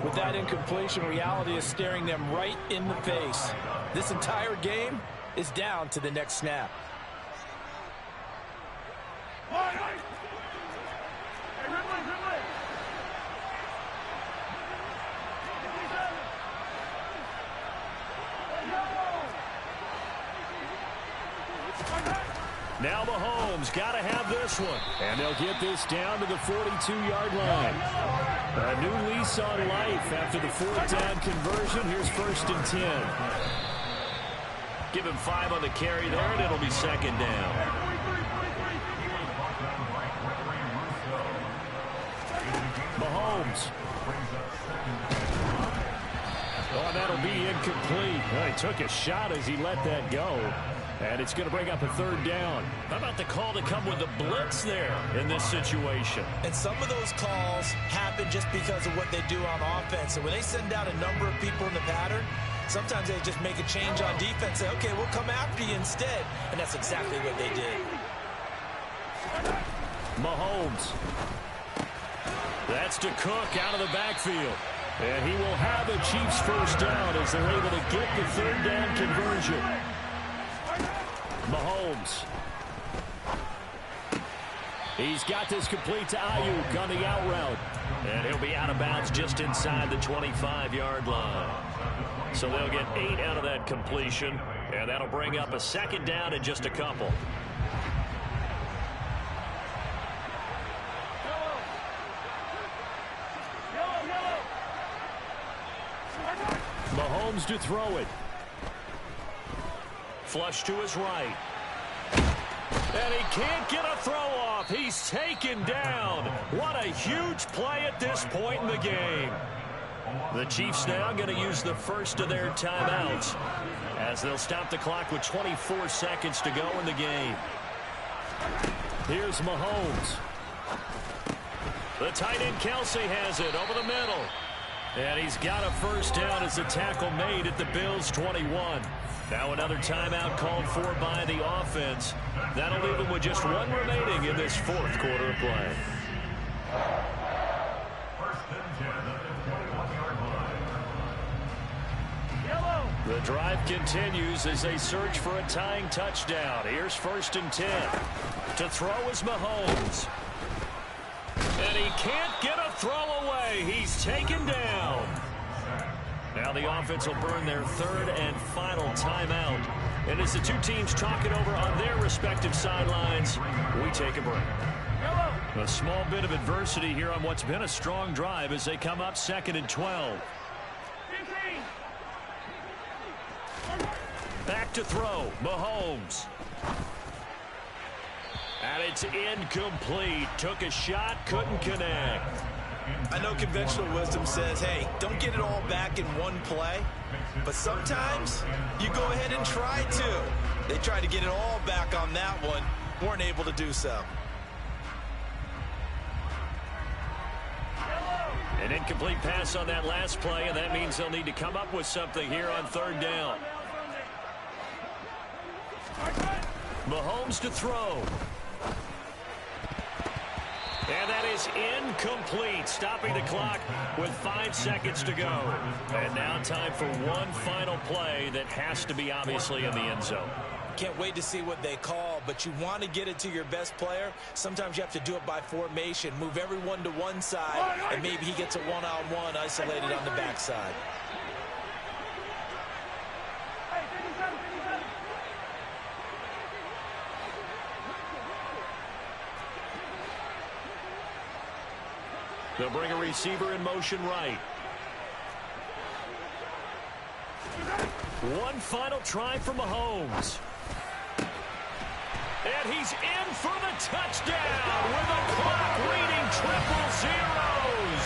With that incompletion, reality is staring them right in the face. This entire game is down to the next snap. Now Mahomes got to have this one. And they'll get this down to the 42-yard line. A new lease on life after the 4th down conversion. Here's 1st and 10. Give him 5 on the carry there, and it'll be 2nd down. Mahomes. Oh, that'll be incomplete. Well, he took a shot as he let that go. And it's going to bring up a 3rd down. How about the call to come with the blitz there in this situation? And some of those calls happen just because of what they do on offense. And when they send out a number of people in the pattern, sometimes they just make a change on defense. Say, okay, we'll come after you instead. And that's exactly what they did. Mahomes. That's to Cook out of the backfield. And he will have a Chiefs first down as they're able to get the 3rd down conversion. Mahomes. He's got this complete to Ayuk on the out route. And he'll be out of bounds just inside the 25-yard line. So they'll get 8 out of that completion. And that'll bring up a 2nd down in just a couple. Mahomes to throw it. Flush to his right. And he can't get a throw off. He's taken down. What a huge play at this point in the game. The Chiefs now going to use the first of their timeouts as they'll stop the clock with 24 seconds to go in the game. Here's Mahomes. The tight end Kelsey has it over the middle. And he's got a first down as the tackle made at the Bills' 21. Now another timeout called for by the offense. That'll leave them with just 1 remaining in this 4th quarter of play. The drive continues as they search for a tying touchdown. Here's 1st and 10. To throw is Mahomes. And he can't get a throw away. He's taken down. Now the offense will burn their 3rd and final timeout. And as the two teams talk it over on their respective sidelines, we take a break. A small bit of adversity here on what's been a strong drive as they come up 2nd and 12. Back to throw, Mahomes. And it's incomplete. Took a shot, couldn't connect. I know conventional wisdom says, hey, don't get it all back in one play. But sometimes you go ahead and try to. They tried to get it all back on that one. Weren't able to do so. An incomplete pass on that last play, and that means they'll need to come up with something here on 3rd down. Mahomes to throw. And that is incomplete, stopping the clock with 5 seconds to go. And now time for one final play that has to be obviously in the end zone. Can't wait to see what they call, but you want to get it to your best player. Sometimes you have to do it by formation. Move everyone to one side, and maybe he gets a one-on-one isolated on the backside. They'll bring a receiver in motion right. One final try for Mahomes. And he's in for the touchdown with the clock reading triple zeros.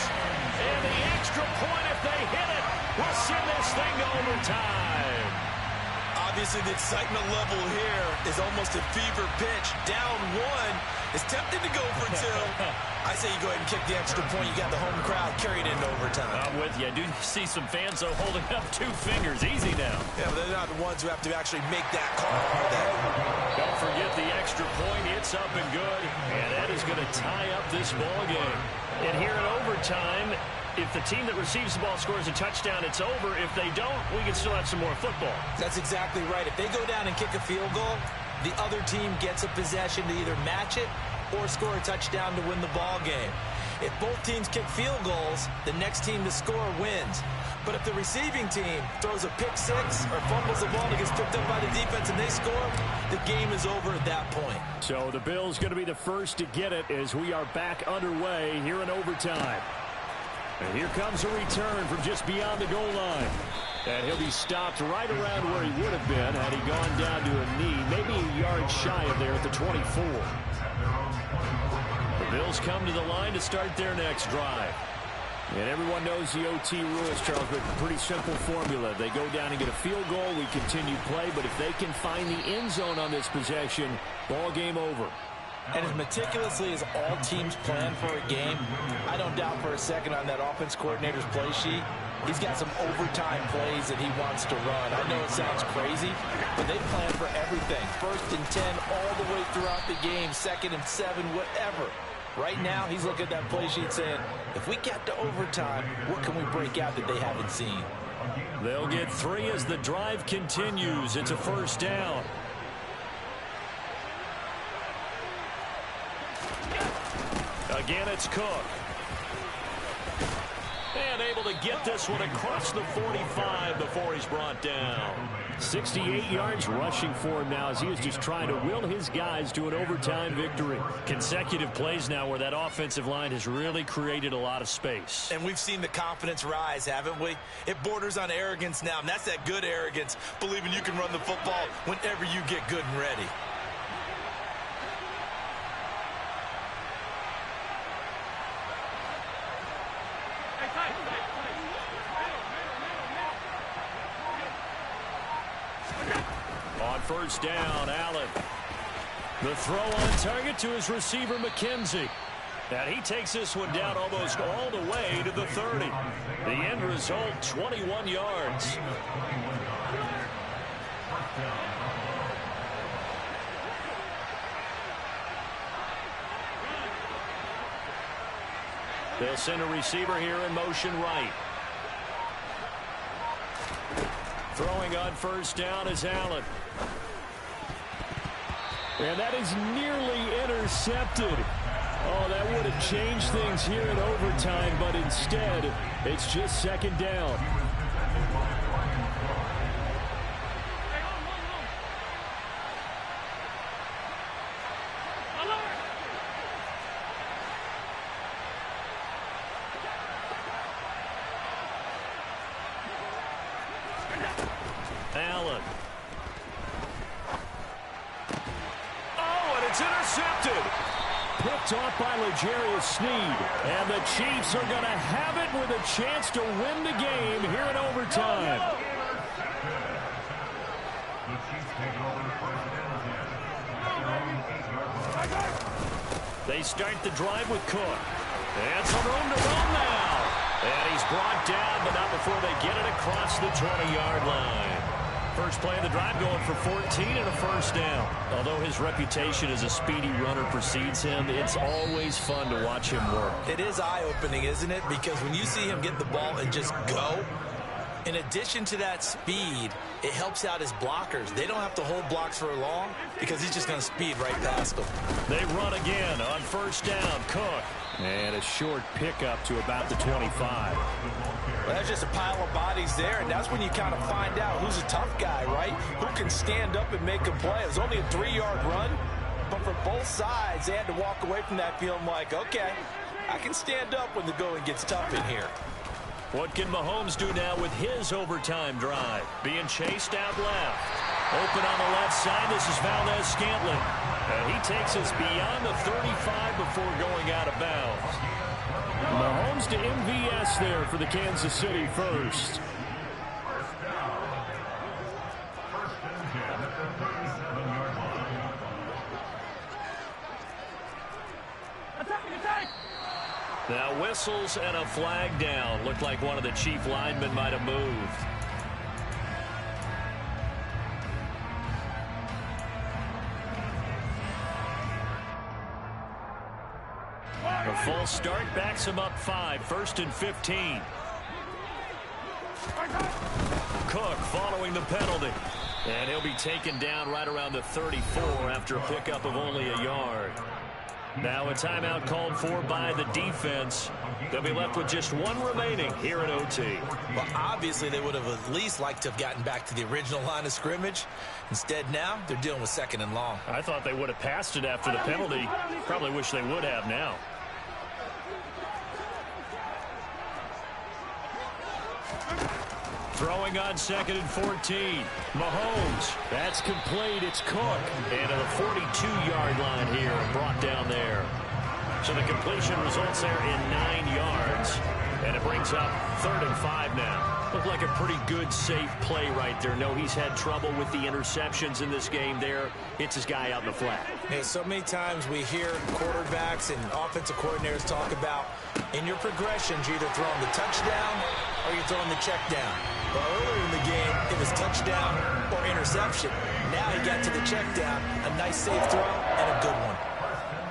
And the extra point, if they hit it, will send this thing to overtime. Obviously, the excitement level here is almost a fever pitch. Down one. It's tempting to go for two. I say you go ahead and kick the extra point. You got the home crowd carried into overtime. I'm with you. I do see some fans, though, holding up 2 fingers. Easy now. Yeah, but they're not the ones who have to actually make that call. Don't forget the extra point. It's up and good. And that is going to tie up this ball game. And here in overtime, if the team that receives the ball scores a touchdown, it's over. If they don't, we can still have some more football. That's exactly right. If they go down and kick a field goal, the other team gets a possession to either match it or score a touchdown to win the ball game. If both teams kick field goals, the next team to score wins. But if the receiving team throws a pick six or fumbles the ball and gets picked up by the defense and they score, the game is over at that point. So the Bills going to be the first to get it as we are back underway here in overtime. And here comes a return from just beyond the goal line. And he'll be stopped right around where he would have been had he gone down to a knee, maybe a yard shy of there at the 24. The Bills come to the line to start their next drive. And everyone knows the OT rules, Charles, but pretty simple formula. They go down and get a field goal, we continue play, but if they can find the end zone on this possession, ball game over. And as meticulously as all teams plan for a game, I don't doubt for a second on that offense coordinator's play sheet, he's got some overtime plays that he wants to run. I know it sounds crazy, but they plan for everything. 1st and 10 all the way throughout the game, 2nd and 7, whatever. Right now, he's looking at that play sheet saying, if we get to overtime, what can we break out that they haven't seen? They'll get 3 as the drive continues. It's a first down. Again, it's Cook. And able to get this one across the 45 before he's brought down. 68 yards rushing for him now as he is just trying to will his guys to an overtime victory. Consecutive plays now where that offensive line has really created a lot of space. And we've seen the confidence rise, haven't we? It borders on arrogance now, and that's that good arrogance, believing you can run the football whenever you get good and ready. On first down, Allen. The throw on target to his receiver, McKenzie. And he takes this one down almost all the way to the 30. The end result, 21 yards. They'll send a receiver here in motion right. Throwing on first down is Allen. And that is nearly intercepted. Oh, that would have changed things here in overtime, but instead, it's just 2nd down. Allen. Oh, and it's intercepted. Picked off by L'Jarius Sneed. And the Chiefs are going to have it with a chance to win the game here in overtime. They start the drive with Cook. And some room to run now. And he's brought down, but not before they get it across the 20-yard line. First play of the drive going for 14 and a first down. Although his reputation as a speedy runner precedes him, it's always fun to watch him work. It is eye-opening, isn't it? Because when you see him get the ball and just go, in addition to that speed, it helps out his blockers. They don't have to hold blocks for long because he's just going to speed right past them. They run again on first down. Cook. And a short pickup to about the 25. Well, that's just a pile of bodies there, and that's when you kind of find out who's a tough guy, right? Who can stand up and make a play. It was only a 3-yard run, but for both sides, they had to walk away from that feeling like, okay, I can stand up when the going gets tough in here. What can Mahomes do now with his overtime drive? Being chased out left. Open on the left side. This is Valdes-Scantling. And he takes us beyond the 35 before going out of bounds. Mahomes to MVS there for the Kansas City first. Now whistles and a flag down. Looked like one of the chief linemen might have moved. A false start backs him up 5, 1st and 15. Cook following the penalty. And he'll be taken down right around the 34 after a pickup of only a yard. Now a timeout called for by the defense. They'll be left with just one remaining here in OT. Well, obviously they would have at least liked to have gotten back to the original line of scrimmage. Instead now they're dealing with 2nd and long. I thought they would have passed it after the penalty. Probably wish they would have now. Throwing on 2nd and 14. Mahomes. That's complete. It's Cook. And to the 42-yard line here. Brought down there. So the completion results there in 9 yards. And it brings up 3rd and 5 now. Looked like a pretty good, safe play right there. No, he's had trouble with the interceptions in this game there. Hits his guy out in the flat. Hey, so many times we hear quarterbacks and offensive coordinators talk about in your progressions, you're either throwing the touchdown or you're throwing the check down. But earlier in the game, it was touchdown or interception. Now he got to the check down, a nice safe throw, and a good one.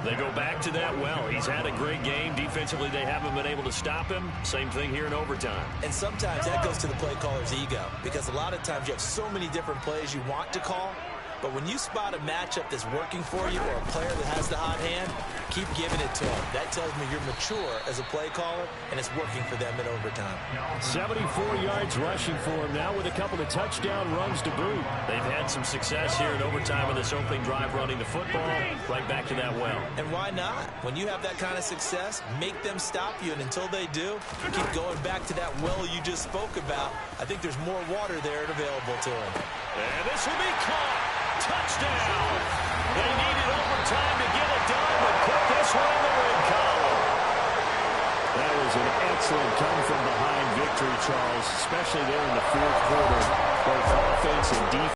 They go back to that well. He's had a great game. Defensively, they haven't been able to stop him. Same thing here in overtime. And sometimes that goes to the play caller's ego, because a lot of times you have so many different plays you want to call, but when you spot a matchup that's working for you or a player that has the hot hand, keep giving it to him. That tells me you're mature as a play caller, and it's working for them in overtime. 74 yards rushing for him now with a couple of touchdown runs to boot. They've had some success here in overtime in this opening drive running the football. Right back to that well. And why not? When you have that kind of success, make them stop you, and until they do, keep going back to that well you just spoke about. I think there's more water there available to them. And this will be caught. Touchdown! They needed overtime to get it done, but put this one in the win column. That was an excellent come-from-behind victory, Charles, especially there in the 4th quarter. Both offense and defense.